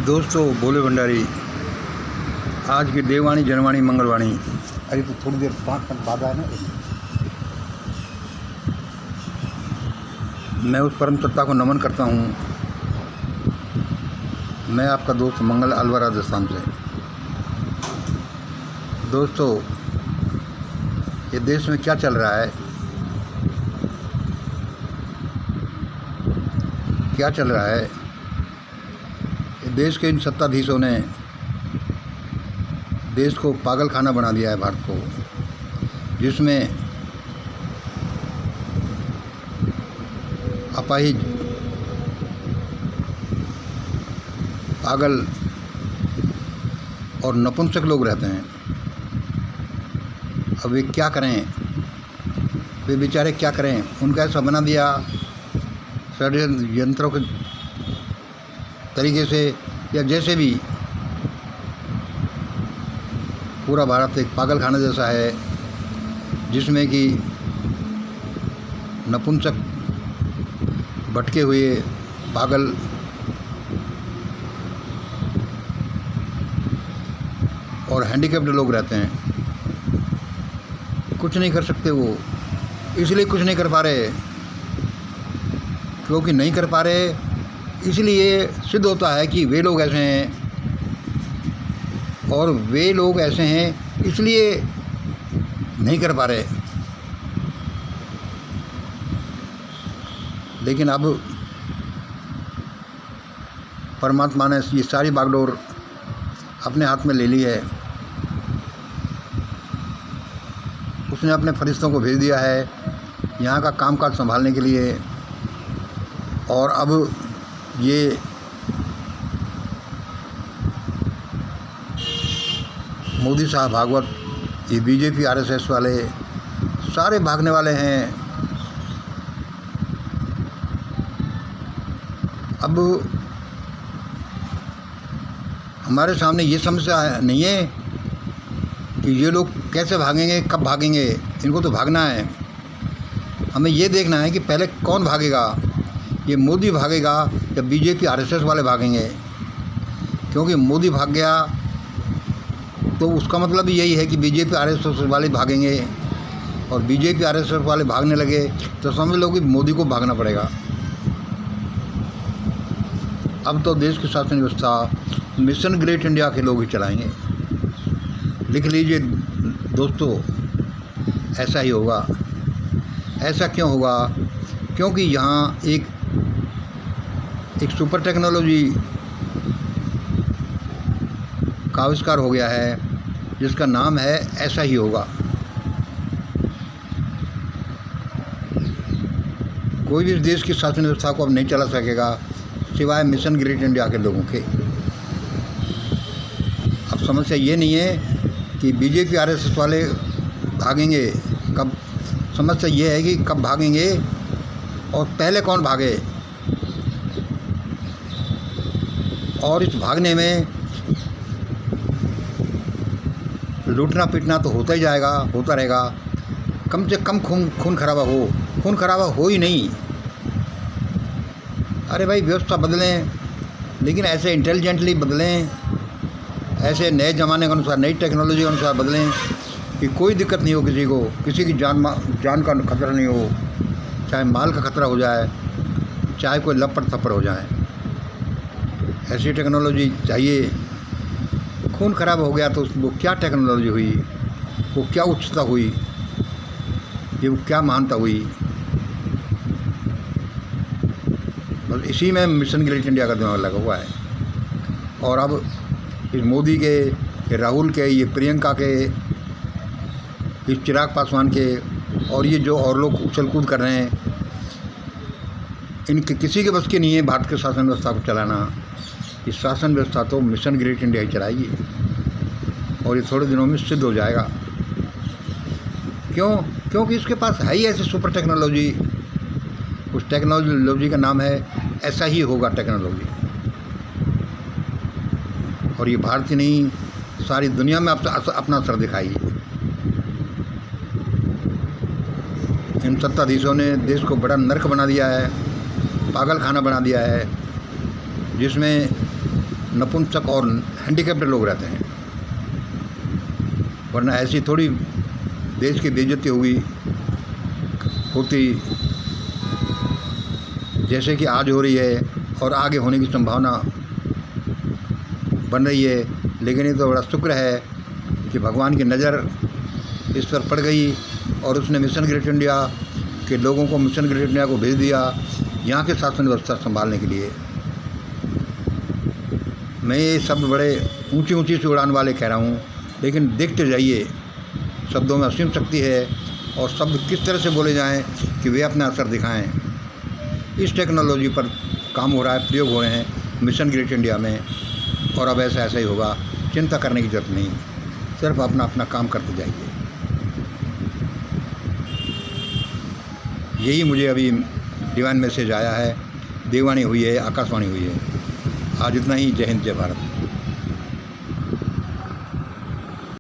दोस्तों, बोले भंडारी आज की देववाणी जनवाणी मंगलवाणी। अरे तो थोड़ी देर 5 मिनट बाद आया ना। मैं उस परम सत्ता को नमन करता हूँ। मैं आपका दोस्त मंगल अलवर राजस्थान से। दोस्तों, ये देश में क्या चल रहा है, क्या चल रहा है। देश के इन सत्ताधीशों ने देश को पागल खाना बना दिया है, भारत को, जिसमें अपाहिज, पागल और नपुंसक लोग रहते हैं। अब वे क्या करें, वे बेचारे क्या करें। उनका ऐसा बना दिया षड्यंत्रों के तरीके से, या जैसे भी पूरा भारत एक पागल खाना जैसा है, जिसमें कि नपुंसक, भटके हुए पागल और हैंडीकैप्ड लोग रहते हैं। कुछ नहीं कर सकते वो, इसलिए कुछ नहीं कर पा रहे, क्योंकि नहीं कर पा रहे इसलिए सिद्ध होता है कि वे लोग ऐसे हैं, और वे लोग ऐसे हैं इसलिए नहीं कर पा रहे। लेकिन अब परमात्मा ने ये सारी बागडोर अपने हाथ में ले ली है। उसने अपने फरिश्तों को भेज दिया है यहाँ का कामकाज संभालने के लिए। और अब ये मोदी साहब, भागवत, ये बीजेपी आरएसएस वाले सारे भागने वाले हैं। अब हमारे सामने ये समस्या नहीं है कि ये लोग कैसे भागेंगे, कब भागेंगे। इनको तो भागना है। हमें ये देखना है कि पहले कौन भागेगा, ये मोदी भागेगा या बीजेपी आरएसएस वाले भागेंगे। क्योंकि मोदी भाग गया तो उसका मतलब यही है कि बीजेपी आरएसएस वाले भागेंगे, और बीजेपी आरएसएस वाले भागने लगे तो समझ लो कि मोदी को भागना पड़ेगा। अब तो देश की शासन व्यवस्था मिशन ग्रेट इंडिया के लोग ही चलाएंगे। लिख लीजिए दोस्तों, ऐसा ही होगा। ऐसा क्यों होगा? क्योंकि यहाँ एक सुपर टेक्नोलॉजी का आविष्कार हो गया है, जिसका नाम है ऐसा ही होगा। कोई भी इस देश की शासन व्यवस्था को अब नहीं चला सकेगा सिवाय मिशन ग्रेट इंडिया के लोगों के। अब समस्या ये नहीं है कि बीजेपी आरएसएस वाले भागेंगे कब, समस्या ये है कि कब भागेंगे और पहले कौन भागे। और इस भागने में लूटना पीटना तो होता ही जाएगा, होता रहेगा। कम से कम खून खराबा हो ही नहीं। अरे भाई, व्यवस्था बदलें, लेकिन ऐसे इंटेलिजेंटली बदलें, ऐसे नए ज़माने के अनुसार, नई टेक्नोलॉजी के अनुसार बदलें कि कोई दिक्कत नहीं हो किसी को, किसी की जान का खतरा नहीं हो, चाहे माल का खतरा हो जाए, चाहे कोई लपट थप्पड़ हो जाए। ऐसी टेक्नोलॉजी चाहिए। खून खराब हो गया तो वो क्या टेक्नोलॉजी हुई, वो क्या उच्चता हुई, ये वो क्या महानता हुई। बस इसी में मिशन ग्रेट इंडिया का दिमाग लगा हुआ है। और अब इस मोदी के, ये राहुल के, ये प्रियंका के, इस चिराग पासवान के, और ये जो और लोग उछल कूद कर रहे हैं, इनके किसी के बस की नहीं है भारत के शासन व्यवस्था को चलाना। इस शासन व्यवस्था तो मिशन ग्रेट इंडिया ही चलाएगी, और ये थोड़े दिनों में सिद्ध हो जाएगा। क्यों? क्योंकि इसके पास है ही ऐसी सुपर टेक्नोलॉजी। उस टेक्नोलॉजी का नाम है ऐसा ही होगा टेक्नोलॉजी। और ये भारत ही नहीं, सारी दुनिया में अपना असर दिखाएगी। इन सत्ताधीशों ने देश को बड़ा नर्क बना दिया है, पागल खाना बना दिया है, जिसमें नपुंसक और हैंडीकैप्ड लोग रहते हैं, वरना ऐसी थोड़ी देश की बेइज्जती होती जैसे कि आज हो रही है और आगे होने की संभावना बन रही है। लेकिन ये तो बड़ा शुक्र है कि भगवान की नज़र इस पर पड़ गई और उसने मिशन ग्रेट इंडिया के लोगों को, मिशन ग्रेट इंडिया को भेज दिया यहाँ के शासन व्यवस्था संभालने के लिए। मैं ये शब्द बड़े ऊंची ऊंची सी उड़ान वाले कह रहा हूँ, लेकिन देखते जाइए, शब्दों में असीम शक्ति है और शब्द किस तरह से बोले जाएं कि वे अपना असर दिखाएं। इस टेक्नोलॉजी पर काम हो रहा है, प्रयोग हो रहे हैं मिशन ग्रेट इंडिया में, और अब ऐसा ही होगा। चिंता करने की ज़रूरत नहीं, सिर्फ अपना अपना काम करते जाइए। यही मुझे अभी डिवाइन मैसेज आया है, देववाणी हुई है, आकाशवाणी हुई है। आज इतना ही। जय हिंद, जय भारत।